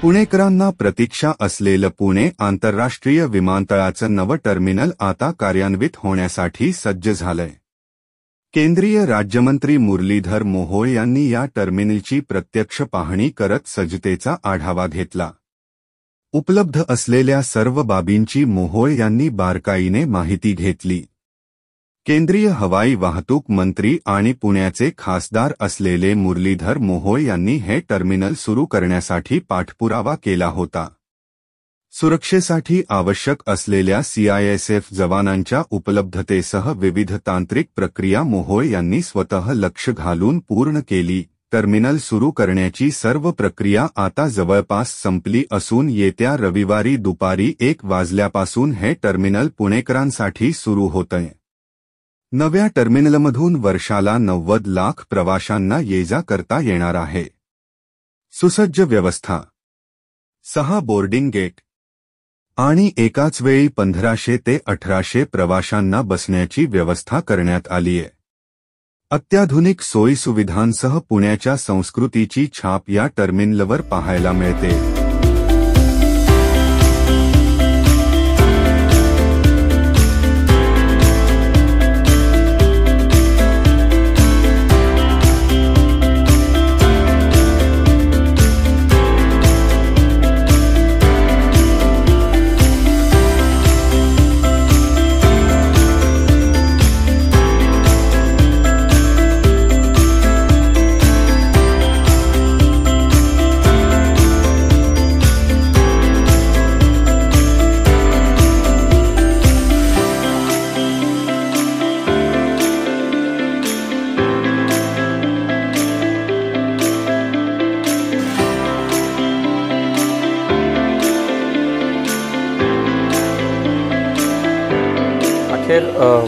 पुणेकरांना प्रतीक्षा असलेलं पुणे आंतरराष्ट्रीय विमानतळाचं नवं टर्मिनल आता कार्यान्वित होण्यासाठी सज्ज झालंय। केंद्रीय राज्यमंत्री मुरलीधर मोहोळ यांनी या टर्मिनलची प्रत्यक्ष पाहणी करत सज्जतेचा आढावा घेतला। उपलब्ध असलेल्या सर्व बाबींची मोहोळ यांनी बारकाईने माहिती घेतली। केंद्रीय हवाई वाहतूक मंत्री आणि पुण्याचे खासदार असलेले मुरलीधर मोहोळ यांनी हे टर्मिनल सुरू करण्यासाठी पाठपुरावा केला होता। सुरक्षेसाठी आवश्यक असलेल्या CISF जवानांच्या उपलब्धतेसह विविध तांत्रिक प्रक्रिया मोहोळ यांनी स्वतः लक्ष घालून पूर्ण केली। टर्मिनल सुरू करण्याची सर्व प्रक्रिया आता जवळपास संपली असून येत्या रविवारी दुपारी 1 वाजल्यापासून हे टर्मिनल पुणेकरांसाठी सुरू होतंय। नव्या टर्मिनलमधून वर्षाला 90 लाख प्रवाशांना ये-जा करता येणार आहे। सुसज्ज व्यवस्था, 6 बोर्डिंग गेट आणि एकाच वेळी 1500 ते 1800 प्रवाशांना बसण्याची व्यवस्था करण्यात आली आहे। अत्याधुनिक सोयीसुविधांसह पुण्याच्या संस्कृतीची छाप या टर्मिनलवर पाहायला मिळते।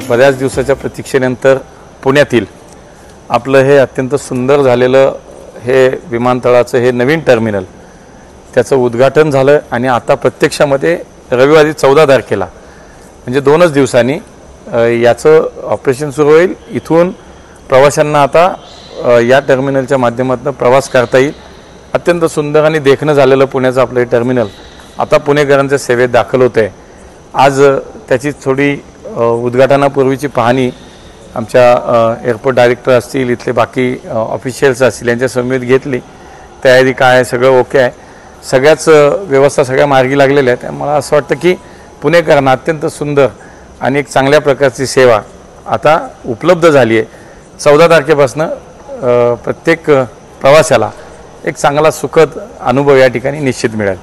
बऱ्याच दिवसाच्या प्रतीक्षेनंतर पुण्यातील आपलं हे अत्यंत सुंदर झालेलं हे विमानतळाचं हे नवीन टर्मिनल त्याचं उद्घाटन झालं आणि आता प्रत्यक्षामध्ये रविवारी 14 तारखेला म्हणजे 2च दिवसांनी याचं ऑपरेशन सुरू होईल। इथून प्रवाशांना आता या टर्मिनलच्या माध्यमातून प्रवास करता येईल। अत्यंत सुंदर आणि देखणं झालेलं पुण्याचं आपलं हे टर्मिनल आता पुणेकरांच्या सेवेत दाखल होतंय। आज त्याची थोडी उद्घाटनापूर्वीची पाहणी आमच्या एअरपोर्ट डायरेक्टर असतील, इथले बाकी ऑफिशियल्स असतील यांच्या समवेत घेतली। तयारी काय आहे, सगळं ओके आहे, सगळ्याच व्यवस्था सगळ्या मार्गी लागलेल्या आहेत। मला असं वाटतं की पुणेकरांना अत्यंत सुंदर आणि एक चांगल्या प्रकारची सेवा आता उपलब्ध झाली आहे। 14 तारखेपासून प्रत्येक प्रवाशाला एक चांगला सुखद अनुभव या ठिकाणी निश्चित मिळेल।